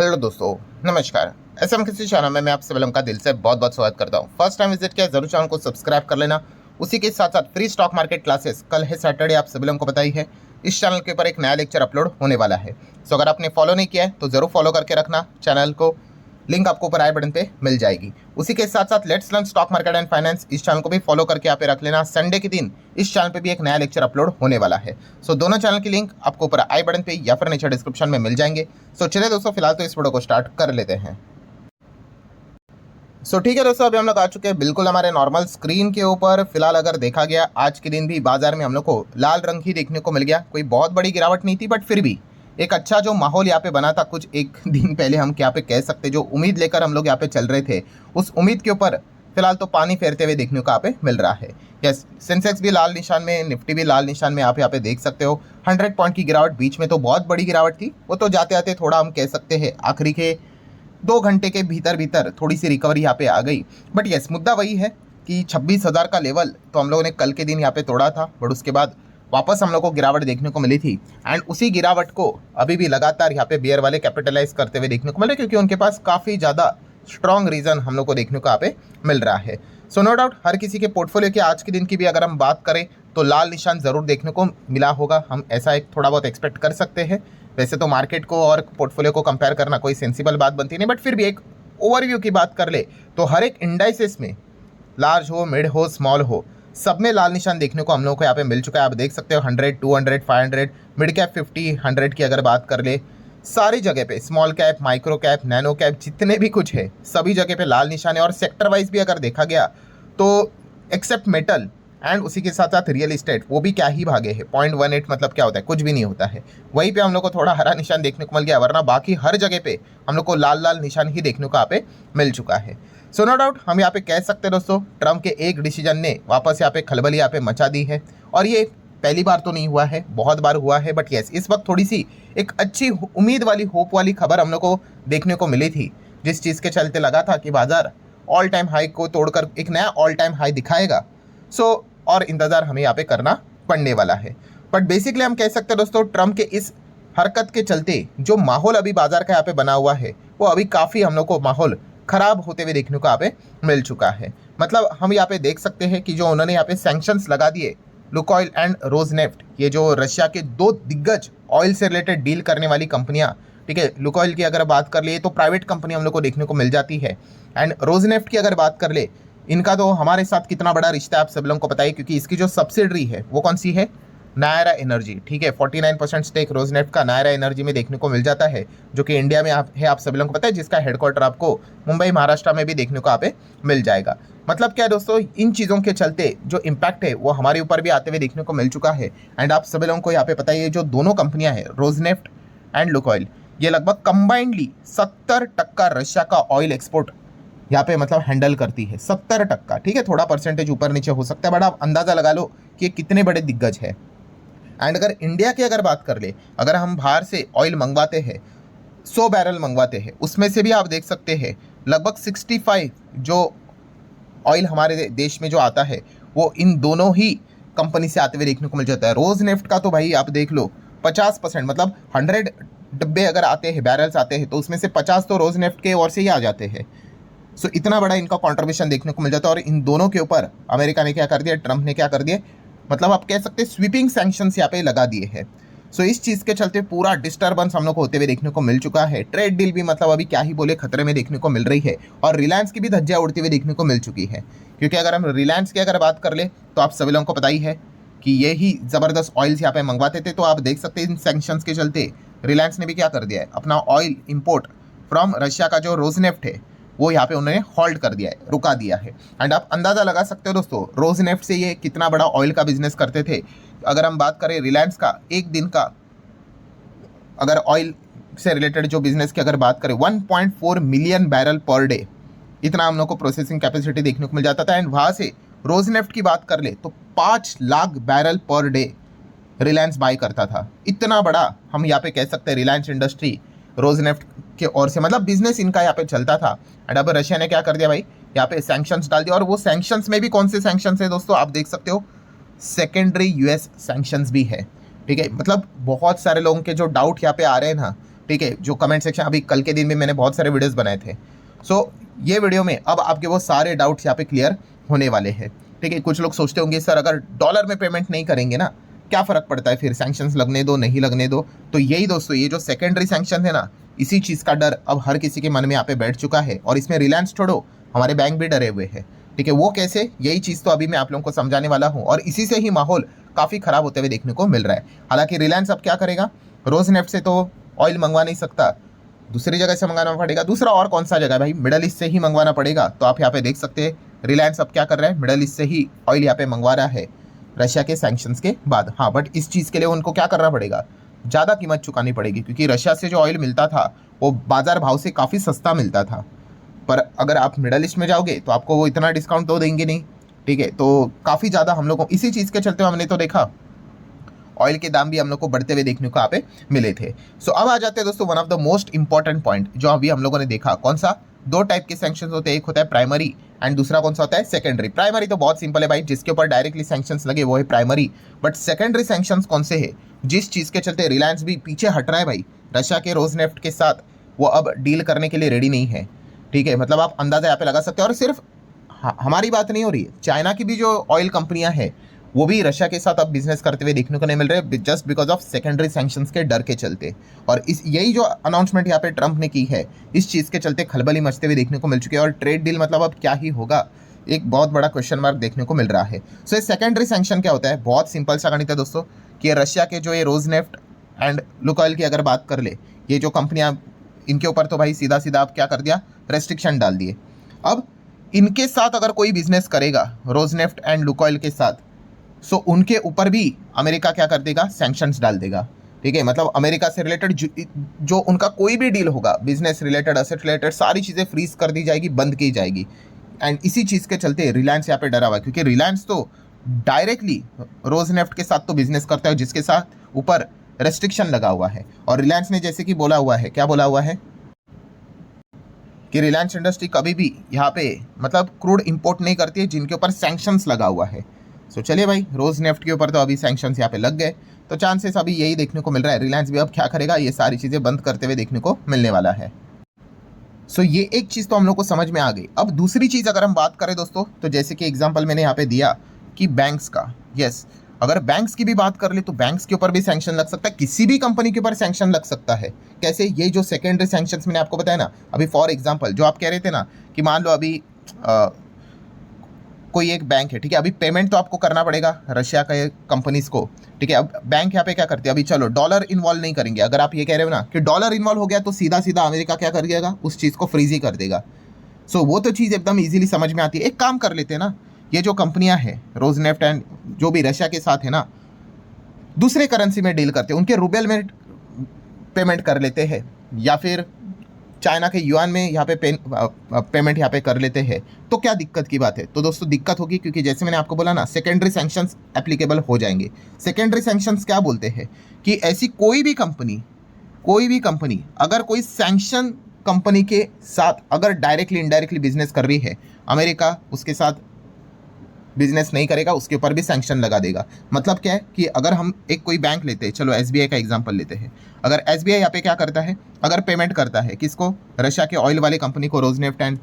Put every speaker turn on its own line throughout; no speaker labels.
Hello दोस्तों, नमस्कार। SM किसी चैनल में मैं आप सभी का दिल से बहुत बहुत स्वागत करता हूं। फर्स्ट टाइम विजिट किया जरूर चैनल को सब्सक्राइब कर लेना। उसी के साथ साथ फ्री स्टॉक मार्केट क्लासेस कल है सैटरडे, आप सभी को बताई है इस चैनल के ऊपर एक नया लेक्चर अपलोड होने वाला है। सो अगर आपने फॉलो नहीं किया है तो जरूर फॉलो करके रखना चैनल को, लिंक आपको ऊपर आई बटन पे मिल जाएगी। उसी के साथ साथ let's learn stock market and finance इस चैनल को भी फॉलो करके यहाँ पे रख लेना। संडे के दिन इस चैनल पे भी एक नया लेक्चर अपलोड होने वाला है। सो दोनों चैनल की लिंक आपको ऊपर आई बटन पे या फिर नीचे डिस्क्रिप्शन में मिल जाएंगे। सो चलिए दोस्तों, फिलहाल तो इस वीडियो को स्टार्ट कर लेते हैं। ठीक है दोस्तों, अभी हम लोग आ चुके हैं बिल्कुल हमारे नॉर्मल स्क्रीन के ऊपर। फिलहाल अगर देखा गया आज के दिन भी बाजार में हम लोग को लाल रंग ही देखने को मिल गया। कोई बहुत बड़ी गिरावट नहीं थी, बट फिर भी एक अच्छा जो माहौल यहाँ पे बना था कुछ एक दिन पहले, हम क्या पे कह सकते, जो उम्मीद लेकर हम लोग यहाँ पे चल रहे थे, उस उम्मीद के ऊपर फिलहाल तो पानी फेरते हुए देखने को यहाँ पे मिल रहा है। यस, सेंसेक्स भी लाल निशान में, निफ्टी भी लाल निशान में, आप यहाँ पे देख सकते हो 100 पॉइंट की गिरावट। बीच में तो बहुत बड़ी गिरावट थी, वो तो जाते आते थोड़ा हम कह सकते हैं आखिरी के 2 घंटे के भीतर थोड़ी सी रिकवरी यहाँ पे आ गई। बट यस, मुद्दा वही है कि 26,000 का लेवल तो हम लोगों ने कल के दिन यहाँ पे तोड़ा था, बट उसके बाद वापस हम लोग को गिरावट देखने को मिली थी। एंड उसी गिरावट को अभी भी लगातार यहाँ पे बियर वाले कैपिटलाइज करते हुए देखने को मिल रहे, क्योंकि उनके पास काफ़ी ज़्यादा स्ट्रॉन्ग रीज़न हम लोग को देखने को यहाँ पे मिल रहा है। सो नो डाउट हर किसी के पोर्टफोलियो के आज के दिन की भी अगर हम बात करें तो लाल निशान ज़रूर देखने को मिला होगा। हम ऐसा एक थोड़ा बहुत एक्सपेक्ट कर सकते हैं। वैसे तो मार्केट को और पोर्टफोलियो को कंपेयर करना कोई सेंसिबल बात बनती नहीं, बट फिर भी एक ओवरव्यू की बात कर ले तो हर एक इंडाइसेस में, लार्ज हो, मिड हो, स्मॉल हो, सब में लाल निशान देखने को हम लोगों को यहाँ पे मिल चुका है। आप देख सकते हो 100, 200, 500, मिड कैप 50, 100 की अगर बात कर ले, सारी जगह पे small cap, micro cap, nano cap, जितने भी कुछ है सभी जगह पे लाल निशान है। और सेक्टर वाइज भी अगर देखा गया तो एक्सेप्ट मेटल एंड उसी के साथ साथ रियल इस्टेट, वो भी क्या ही भागे है। 0.18 मतलब क्या होता है, कुछ भी नहीं होता है। वहीं पे हम लोग को थोड़ा हरा निशान देखने को मिल गया, वरना बाकी हर जगह पे हम लोग को लाल लाल निशान ही देखने को यहाँ पे मिल चुका है। सो नो डाउट हम यहाँ पे कह सकते हैं दोस्तों, ट्रम्प के एक डिसीजन ने वापस यहाँ पे खलबली यहाँ पे मचा दी है। और ये पहली बार तो नहीं हुआ है, बहुत बार हुआ है, बट यस इस वक्त थोड़ी सी एक अच्छी उम्मीद वाली, होप वाली खबर हम लोग को देखने को मिली थी, जिस चीज़ के चलते लगा था कि बाजार ऑल टाइम हाई को तोड़कर एक नया ऑल टाइम हाई दिखाएगा। सो और इंतज़ार हमें यहाँ पे करना पड़ने वाला है। बट बेसिकली हम कह सकते हैं दोस्तों, ट्रम्प के इस हरकत के चलते जो माहौल अभी बाजार का यहाँ पे बना हुआ है, वो अभी काफ़ी हम लोग को माहौल खराब होते हुए देखने को यहाँ पे मिल चुका है। मतलब हम यहाँ पे देख सकते हैं कि जो उन्होंने यहाँ पे सैंक्शंस लगा दिए लुकोइल एंड रोजनेफ्ट, ये जो रशिया के 2 दिग्गज ऑयल से रिलेटेड डील करने वाली कंपनियां, ठीक है। लुकोइल की अगर बात कर ले तो प्राइवेट कंपनी हम लोग को देखने को मिल जाती है, एंड रोजनेफ्ट की अगर बात कर ले, इनका तो हमारे साथ कितना बड़ा रिश्ता है आप सब लोगों को पता है, क्योंकि इसकी जो सब्सिडरी है वो कौन सी है, नायरा एनर्जी, ठीक है। 49% स्टेक रोजनेफ्ट का नायरा एनर्जी में देखने को मिल जाता है, जो कि इंडिया में है, आप सभी लोगों को पता है, जिसका हेडक्वार्टर आपको मुंबई महाराष्ट्र में भी देखने को यहाँ पे मिल जाएगा। मतलब क्या है दोस्तों, इन चीज़ों के चलते जो इम्पैक्ट है वो हमारे ऊपर भी आते हुए देखने को मिल चुका है। एंड आप सभी लोगों को यहाँ पे पता है, ये जो दोनों कंपनियां हैं रोजनेफ्ट एंड लुकोइल, ये लगभग कंबाइंडली 70% रशिया का ऑयल एक्सपोर्ट यहाँ पे मतलब हैंडल करती है। 70%, ठीक है। थोड़ा परसेंटेज ऊपर नीचे हो सकता है, बट आप अंदाज़ा लगा लो कि कितने बड़े दिग्गज है। एंड अगर इंडिया की अगर बात कर ले, अगर हम बाहर से ऑयल मंगवाते हैं, 100 बैरल मंगवाते हैं, उसमें से भी आप देख सकते हैं लगभग 65 जो ऑयल हमारे देश में जो आता है वो इन दोनों ही कंपनी से आते हुए देखने को मिल जाता है। रोज नेफ्ट का तो भाई आप देख लो 50%, मतलब 100 डब्बे अगर आते हैं, बैरल्स आते हैं, तो उसमें से 50 तो रोज नेफ्ट के ओर से ही आ जाते हैं। सो इतना बड़ा इनका कॉन्ट्रीब्यूशन देखने को मिल जाता है। और इन दोनों के ऊपर अमेरिका ने क्या कर दिया, ट्रंप ने क्या कर दिया, मतलब आप कह सकते हैं स्वीपिंग सैंक्शंस यहाँ पे लगा दिए हैं। सो इस चीज़ के चलते पूरा डिस्टर्बेंस हम लोग को होते हुए देखने को मिल चुका है। ट्रेड डील भी मतलब अभी क्या ही बोले, खतरे में देखने को मिल रही है। और रिलायंस की भी धज्जियां उड़ती हुई देखने को मिल चुकी है, क्योंकि अगर हम रिलायंस की अगर बात कर ले तो आप सभी लोगों को पता ही है कि ये ही ज़बरदस्त ऑयल्स यहाँ पे मंगवाते थे। तो आप देख सकते हैं इन सैंक्शंस के चलते रिलायंस ने भी क्या कर दिया है, अपना ऑयल इम्पोर्ट फ्रॉम रशिया का जो रोजनेफ्ट है वो यहाँ पे उन्होंने हॉल्ट कर दिया है, रुका दिया है। एंड आप अंदाज़ा लगा सकते हो दोस्तों, रोजनेफ्ट से ये कितना बड़ा ऑयल का बिजनेस करते थे। अगर हम बात करें रिलायंस का एक दिन का अगर ऑयल से रिलेटेड जो बिजनेस की अगर बात करें, 1.4 मिलियन बैरल पर डे, इतना हम लोग को प्रोसेसिंग कैपेसिटी देखने को मिल जाता था। एंड वहाँ से रोजनेफ्ट की बात कर ले तो 5 lakh barrel per day Reliance by करता था। इतना बड़ा हम यहाँ पे कह सकते हैं रिलायंस इंडस्ट्री रोजनेफ्ट के ओर से, मतलब बिजनेस इनका यहाँ पे चलता था। एंड अब रशिया ने क्या कर दिया भाई, यहाँ पे सैंक्शंस डाल दिया। और वो सैंक्शंस में भी कौन से सैंक्शंस है दोस्तों, आप देख सकते हो सेकेंडरी यूएस सैंक्शंस भी है, ठीक है। मतलब बहुत सारे लोगों के जो डाउट यहाँ पे आ रहे हैं ना, ठीक है, जो कमेंट सेक्शन अभी कल के दिन में मैंने बहुत सारे वीडियोस बनाए थे। सो ये वीडियो में अब आपके वो सारे डाउट्स यहाँ पे क्लियर होने वाले हैं। ठीक है, कुछ लोग सोचते होंगे सर अगर डॉलर में पेमेंट नहीं करेंगे ना क्या फ़र्क पड़ता है, फिर सैंक्शंस लगने दो नहीं लगने दो। तो यही दोस्तों, ये जो सेकेंडरी सैंक्शन है ना, इसी चीज़ का डर अब हर किसी के मन में यहाँ पे बैठ चुका है। और इसमें रिलायंस छोड़ो, हमारे बैंक भी डरे हुए हैं। ठीक है, वो कैसे, यही चीज़ तो अभी मैं आप लोगों को समझाने वाला हूँ। और इसी से ही माहौल काफ़ी ख़राब होते हुए देखने को मिल रहा है। हालांकि रिलायंस अब क्या करेगा, रोजनेफ्ट से तो ऑयल मंगवा नहीं सकता, दूसरी जगह से मंगाना पड़ेगा। दूसरा और कौन सा जगह है भाई, मिडल ईस्ट से ही मंगवाना पड़ेगा। तो आप यहाँ पे देख सकते हैं रिलायंस अब क्या कर रहा है, मिडल ईस्ट से ही ऑयल यहाँ पे मंगवा रहा है रशिया के सैंक्शंस के बाद। हाँ, बट इस चीज़ के लिए उनको क्या करना पड़ेगा, ज़्यादा कीमत चुकानी पड़ेगी, क्योंकि रशिया से जो ऑयल मिलता था वो बाजार भाव से काफ़ी सस्ता मिलता था। पर अगर आप मिडल ईस्ट में जाओगे तो आपको वो इतना डिस्काउंट तो देंगे नहीं। ठीक है, तो काफ़ी ज़्यादा हम लोगों इसी चीज़ के चलते हमने तो देखा ऑयल के दाम भी हम लोग को बढ़ते हुए देखने को यहाँ पे मिले थे। सो अब आ जाते हैं दोस्तों one of the most important point जो अभी हम लोगों ने देखा। कौन सा, दो टाइप के सैंक्शंस होते हैं, एक होता है प्राइमरी एंड दूसरा कौन सा होता है, सेकेंडरी। प्राइमरी तो बहुत सिंपल है भाई, जिसके ऊपर डायरेक्टली सैंक्शंस लगे वो है प्राइमरी। बट सेकेंडरी सैंक्शंस कौन से है, जिस चीज़ के चलते रिलायंस भी पीछे हट रहा है भाई रशिया के रोजनेफ्ट के साथ, वो अब डील करने के लिए रेडी नहीं है। ठीक है, मतलब आप अंदाजा यहाँ पे लगा सकते हैं। और सिर्फ हमारी बात नहीं हो रही है, चाइना की भी जो ऑयल कंपनियां हैं वो भी रशिया के साथ अब बिजनेस करते हुए देखने को नहीं मिल रहे, just because of secondary sanctions के डर के चलते। और इस यही जो अनाउंसमेंट यहाँ पे ट्रंप ने की है, इस चीज़ के चलते खलबली मचते हुए देखने को मिल चुकी है। और ट्रेड डील मतलब अब क्या ही होगा, एक बहुत बड़ा क्वेश्चन मार्क देखने को मिल रहा है। सो ये सेकेंडरी सैंक्शन क्या होता है, बहुत सिंपल सा गणित है दोस्तों, कि रशिया के जो ये रोजनेफ्ट एंड लुकोइल की अगर बात कर ले, ये जो कंपनियां, इनके ऊपर तो भाई सीधा सीधा आप क्या कर दिया, रेस्ट्रिक्शन डाल दिए। अब इनके साथ अगर कोई बिजनेस करेगा रोजनेफ्ट एंड लुकोइल के साथ, सो उनके ऊपर भी अमेरिका क्या कर देगा, सैंक्शंस डाल देगा। ठीक है, मतलब अमेरिका से रिलेटेड जो उनका कोई भी डील होगा, बिजनेस रिलेटेड, असेट रिलेटेड, सारी चीज़ें फ्रीज कर दी जाएगी, बंद की जाएगी। एंड इसी चीज़ के चलते रिलायंस यहाँ पे डरा हुआ है, क्योंकि रिलायंस तो डायरेक्टली रोजनेफ्ट के साथ तो बिजनेस करता है जिसके साथ ऊपर रेस्ट्रिक्शन लगा हुआ है। और रिलायंस ने जैसे कि बोला हुआ है, क्या बोला हुआ है कि रिलायंस इंडस्ट्री कभी भी यहाँ पे मतलब क्रूड इंपोर्ट नहीं करती है जिनके ऊपर सैंक्शंस लगा हुआ है। सो चलिए भाई, रोजनेफ्ट के ऊपर तो अभी सैंक्शंस यहाँ पे लग गए, तो चांसेस अभी यही देखने को मिल रहा है, रिलायंस भी अब क्या करेगा, ये सारी चीज़ें बंद करते हुए देखने को मिलने वाला है। सो ये एक चीज़ तो हम लोग को समझ में आ गई। अब दूसरी चीज़ अगर हम बात करें दोस्तों, तो जैसे कि एग्जाम्पल मैंने यहाँ पे दिया कि बैंक्स का, यस, अगर बैंक्स की भी बात कर ले तो बैंक्स के ऊपर भी सैंक्शन लग सकता है, किसी भी कंपनी के ऊपर सैंक्शन लग सकता है। कैसे, ये जो सेकेंडरी सैंक्शंस मैंने आपको बताया ना, अभी फॉर एग्जांपल जो आप कह रहे थे ना कि मान लो अभी कोई एक बैंक है, ठीक है, अभी पेमेंट तो आपको करना पड़ेगा रशिया का कंपनीज को। ठीक है, अब बैंक यहाँ पे क्या करती है, अभी चलो डॉलर इन्वॉल्व नहीं करेंगे, अगर आप ये कह रहे हो ना कि डॉलर इन्वॉल्व हो गया तो सीधा सीधा अमेरिका क्या कर देगा, उस चीज़ को फ्रीज ही कर देगा। सो वो तो चीज़ एकदम ईजिली समझ में आती है। एक काम कर लेते हैं ना, ये जो कंपनियां हैं रोजनेफ्ट एंड जो भी रशिया के साथ है ना, दूसरे करेंसी में डील करते हैं, उनके रूबल में पेमेंट कर लेते हैं, या फिर चाइना के युआन में यहाँ पे पेमेंट यहाँ पे कर लेते हैं, तो क्या दिक्कत की बात है। तो दोस्तों दिक्कत होगी, क्योंकि जैसे मैंने आपको बोला ना, सेकेंडरी सैंक्शंस एप्लीकेबल हो जाएंगे। सेकेंडरी सैंक्शंस क्या बोलते हैं कि ऐसी कोई भी कंपनी अगर कोई सैंक्शन कंपनी के साथ अगर डायरेक्टली इनडायरेक्टली बिजनेस कर रही है, अमेरिका उसके साथ बिजनेस नहीं करेगा, उसके ऊपर भी सैंक्शन लगा देगा। मतलब क्या है कि अगर हम एक कोई बैंक लेते हैं, चलो एसबीआई का एग्जांपल लेते हैं, अगर एसबीआई यहाँ पे क्या करता है, अगर पेमेंट करता है किसको, रशिया के ऑयल वाले कंपनी को, रोजनेफ्ट एंड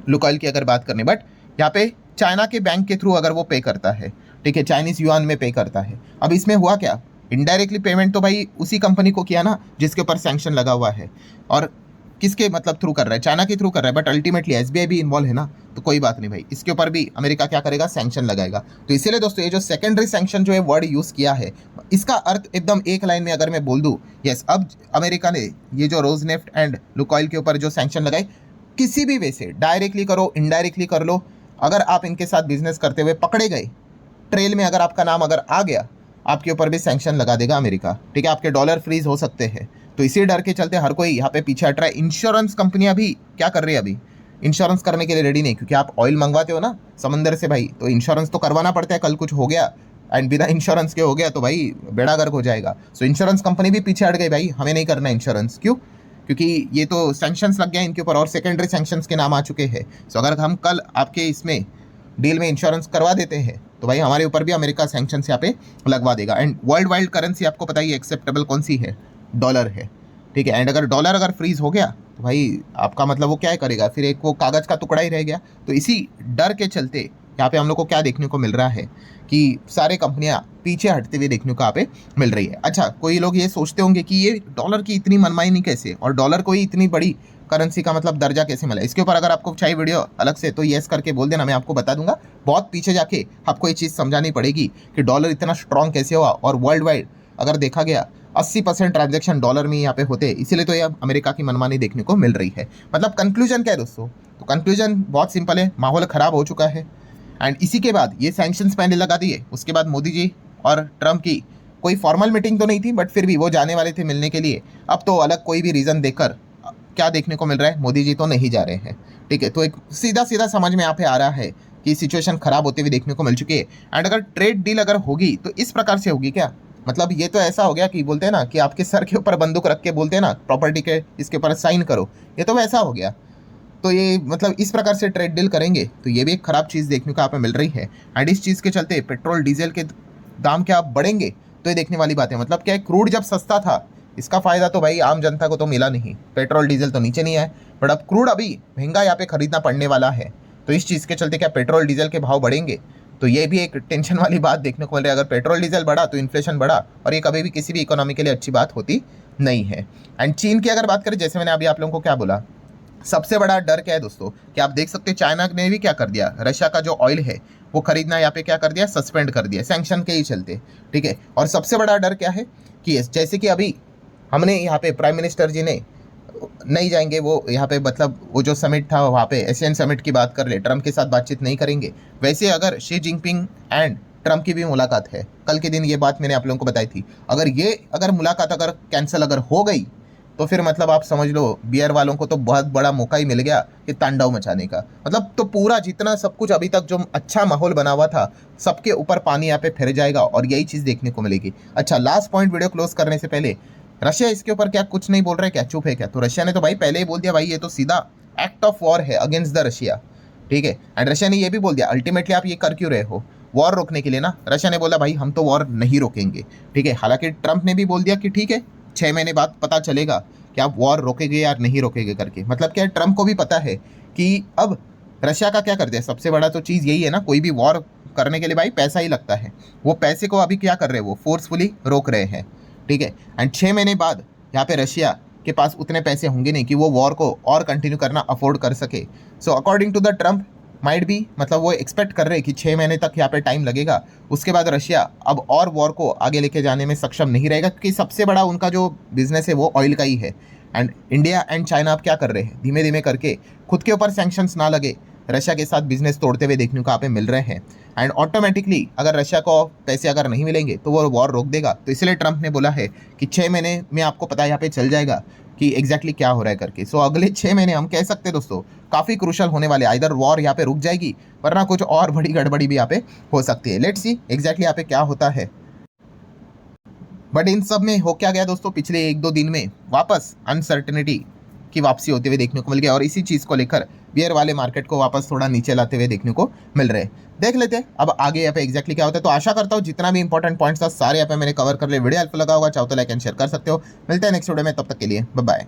लुकोइल की अगर बात करने, बट यहाँ पे चाइना के बैंक के थ्रू अगर वो पे करता है, ठीक है, चाइनीज युआन में पे करता है। अब इसमें हुआ क्या, इनडायरेक्टली पेमेंट तो भाई उसी कंपनी को किया ना जिसके ऊपर सैंक्शन लगा हुआ है, और किसके मतलब थ्रू कर रहा है, चाइना के थ्रू कर रहा है, बट अल्टीमेटली एसबीआई भी इन्वॉल्व है ना, तो कोई बात नहीं भाई, इसके ऊपर भी अमेरिका क्या करेगा, सैंक्शन लगाएगा। तो इसीलिए दोस्तों ये जो सेकेंडरी सैंक्शन जो है वर्ड यूज़ किया है, इसका अर्थ एकदम एक लाइन में अगर मैं बोल दूँ, यस, अब अमेरिका ने ये जो रोजनेफ्ट एंड लुकोइल के ऊपर जो सैंक्शन लगाए, किसी भी वे से डायरेक्टली करो इनडायरेक्टली कर लो, अगर आप इनके साथ बिजनेस करते हुए पकड़े गए, ट्रेल में अगर आपका नाम अगर आ गया, आपके ऊपर भी सैंक्शन लगा देगा अमेरिका। ठीक है, आपके डॉलर फ्रीज हो सकते हैं। तो इसी डर के चलते हर कोई यहाँ पे पीछे हट रहा है। इंश्योरेंस कंपनियां भी क्या कर रही है, अभी इंश्योरेंस करने के लिए रेडी नहीं, क्योंकि आप ऑयल मंगवाते हो ना समंदर से भाई, तो इंश्योरेंस तो करवाना पड़ता है, कल कुछ हो गया एंड बिना इंश्योरेंस के हो गया तो भाई बेड़ा गर्क हो जाएगा। सो इंश्योरेंस कंपनी भी पीछे हट गई भाई, हमें नहीं करना इंश्योरेंस। क्यों, क्योंकि ये तो सैंक्शंस लग गया इनके ऊपर और सेकेंडरी सैंक्शंस के नाम आ चुके हैं। सो अगर हम कल आपके इसमें डील में इंश्योरेंस करवा देते हैं तो भाई हमारे ऊपर भी अमेरिका सैंक्शंस यहाँ पे लगवा देगा। एंड वर्ल्ड वाइड करेंसी आपको पता ही एक्सेप्टेबल कौन सी है, डॉलर है। ठीक है। एंड अगर डॉलर अगर फ्रीज हो गया तो भाई आपका मतलब वो क्या करेगा, फिर एक वो कागज़ का टुकड़ा ही रह गया। तो इसी डर के चलते यहाँ पे हम लोग को क्या देखने को मिल रहा है कि सारे कंपनियां पीछे हटते हुए देखने को यहाँ पे मिल रही है। अच्छा, कोई लोग ये सोचते होंगे कि ये डॉलर की इतनी मनमानी कैसे, और डॉलर को ही इतनी बड़ी करेंसी का मतलब दर्जा कैसे मिला। इसके ऊपर अगर आपको चाहिए वीडियो अलग से तो येस करके बोल देना, मैं आपको बता दूंगा। बहुत पीछे जाके आपको ये चीज़ समझानी पड़ेगी कि डॉलर इतना स्ट्रांग कैसे हुआ, और वर्ल्ड वाइड अगर देखा गया 80% ट्रांजैक्शन डॉलर में यहाँ पे होते हैं, इसीलिए तो ये अमेरिका की मनमानी देखने को मिल रही है। मतलब कंक्लूजन क्या है दोस्तों, तो कंक्लूजन बहुत सिंपल है, माहौल खराब हो चुका है। एंड इसी के बाद ये सैंक्शंस पहले लगा दिए, उसके बाद मोदी जी और ट्रम्प की कोई फॉर्मल मीटिंग तो नहीं थी, बट फिर भी वो जाने वाले थे मिलने के लिए। अब तो अलग कोई भी रीज़न देकर क्या देखने को मिल रहा है, मोदी जी तो नहीं जा रहे हैं। ठीक है, तो एक सीधा सीधा समझ में यहाँ पे आ रहा है कि सिचुएशन खराब होते हुए देखने को मिल चुकी है। एंड अगर ट्रेड डील अगर होगी तो इस प्रकार से होगी क्या, मतलब ये तो ऐसा हो गया कि बोलते हैं ना कि आपके सर के ऊपर बंदूक रख के बोलते हैं ना प्रॉपर्टी के इसके ऊपर साइन करो, ये तो वैसा हो गया। तो ये मतलब इस प्रकार से ट्रेड डील करेंगे तो ये भी एक ख़राब चीज़ देखने को यहाँ पे मिल रही है। एंड इस चीज़ के चलते पेट्रोल डीजल के दाम क्या बढ़ेंगे, तो ये देखने वाली बात है। मतलब क्या है, क्रूड जब सस्ता था इसका फ़ायदा तो भाई आम जनता को तो मिला नहीं, पेट्रोल डीजल तो नीचे नहीं आए, बट अब क्रूड अभी महंगा यहाँ पे खरीदना पड़ने वाला है। तो इस चीज़ के चलते क्या पेट्रोल डीजल के भाव बढ़ेंगे, तो ये भी एक टेंशन वाली बात देखने को मिल रही है। अगर पेट्रोल डीजल बढ़ा तो इन्फ्लेशन बढ़ा, और ये कभी भी किसी भी इकोनॉमी के लिए अच्छी बात होती नहीं है। एंड चीन की अगर बात करें, जैसे मैंने अभी आप लोगों को क्या बोला, सबसे बड़ा डर क्या है दोस्तों कि आप देख सकते हैं चाइना ने भी क्या कर दिया, रशिया का जो ऑयल है वो खरीदना यहाँ पे क्या कर दिया, सस्पेंड कर दिया सैंक्शन के ही चलते। ठीक है, और सबसे बड़ा डर क्या है कि जैसे कि अभी हमने यहाँ पे प्राइम मिनिस्टर जी ने नहीं जाएंगे, वो यहाँ पे मतलब वो जो समिट था वहाँ पे एशियन समिट की बात कर ले, ट्रम्प के साथ बातचीत नहीं करेंगे। वैसे अगर शी जिनपिंग एंड ट्रम्प की भी मुलाकात है, कल के दिन ये बात मैंने आप लोगों को बताई थी, अगर मुलाकात अगर कैंसिल अगर हो गई तो फिर मतलब आप समझ लो बियर वालों को तो बहुत बड़ा मौका ही मिल गया कि तांडव मचाने का। मतलब तो पूरा जितना सब कुछ अभी तक जो अच्छा माहौल बना हुआ था सबके ऊपर पानी यहाँ पे फिर जाएगा, और यही चीज़ देखने को मिलेगी। अच्छा, लास्ट पॉइंट वीडियो क्लोज करने से पहले, रशिया इसके ऊपर क्या कुछ नहीं बोल रहा है क्या, चुप है क्या? तो रशिया ने तो भाई पहले ही बोल दिया, भाई ये तो सीधा एक्ट ऑफ वॉर है अगेंस्ट द रशिया। ठीक है, एंड रशिया ने ये भी बोल दिया अल्टीमेटली आप ये कर क्यों रहे हो, वॉर रोकने के लिए ना। रशिया ने बोला भाई हम तो वॉर नहीं रोकेंगे। ठीक है, हालांकि ट्रंप ने भी बोल दिया कि ठीक है 6 महीने बाद पता चलेगा कि आप वॉर रोकेंगे या नहीं रोकेंगे करके। मतलब क्या है, ट्रंप को भी पता है कि अब रशिया का क्या कर दिया, सबसे बड़ा तो चीज़ यही है ना, कोई भी वॉर करने के लिए भाई पैसा ही लगता है। वो पैसे को अभी क्या कर रहे हैं, वो फोर्सफुली रोक रहे हैं। ठीक है, एंड 6 महीने बाद यहाँ पे रशिया के पास उतने पैसे होंगे नहीं कि वो वॉर को और कंटिन्यू करना अफोर्ड कर सके। So according to the Trump might भी, मतलब वो एक्सपेक्ट कर रहे हैं कि 6 महीने तक यहाँ पे टाइम लगेगा, उसके बाद रशिया अब और वॉर को आगे लेके जाने में सक्षम नहीं रहेगा, क्योंकि सबसे बड़ा उनका जो बिजनेस है वो ऑयल का ही है। एंड इंडिया एंड चाइना अब क्या कर रहे हैं, धीमे धीमे करके खुद के ऊपर सैंक्शंस ना लगे रशिया के साथ बिजनेस तोड़ते हुए देखने को यहाँ पे मिल रहे हैं। एंड ऑटोमेटिकली अगर रशिया को पैसे अगर नहीं मिलेंगे तो वो वॉर रोक देगा। तो इसलिए ट्रंप ने बोला है कि 6 महीने में आपको पता यहाँ पे चल जाएगा कि एग्जैक्टली क्या हो रहा है करके। सो अगले 6 महीने हम कह सकते हैं दोस्तों काफ़ी क्रूशल होने वाले, आइदर वॉर यहाँ पे रुक जाएगी वरना कुछ और बड़ी गड़बड़ी भी यहाँ पे हो सकती है। लेट्स सी एग्जैक्टली यहाँ पे क्या होता है। बट इन सब में हो क्या गया दोस्तों, पिछले 1-2 दिन में वापस अनसर्टेनिटी की वापसी होते हुए देखने को मिल गया, और इसी चीज़ को लेकर बियर वाले मार्केट को वापस थोड़ा नीचे लाते हुए देखने को मिल रहे हैं। देख लेते हैं अब आगे यहाँ पे एग्जैक्टली क्या होता है। तो आशा करता हूँ जितना भी इंपॉर्टेंट पॉइंट्स था सारे यहाँ पे मैंने कवर कर ले। वीडियो हेल्पफुल लगा होगा, चाहो तो लाइक एंड शेयर कर सकते हो। मिलते हैं नेक्स्ट वीडियो में, तब तक के लिए बाय बाय।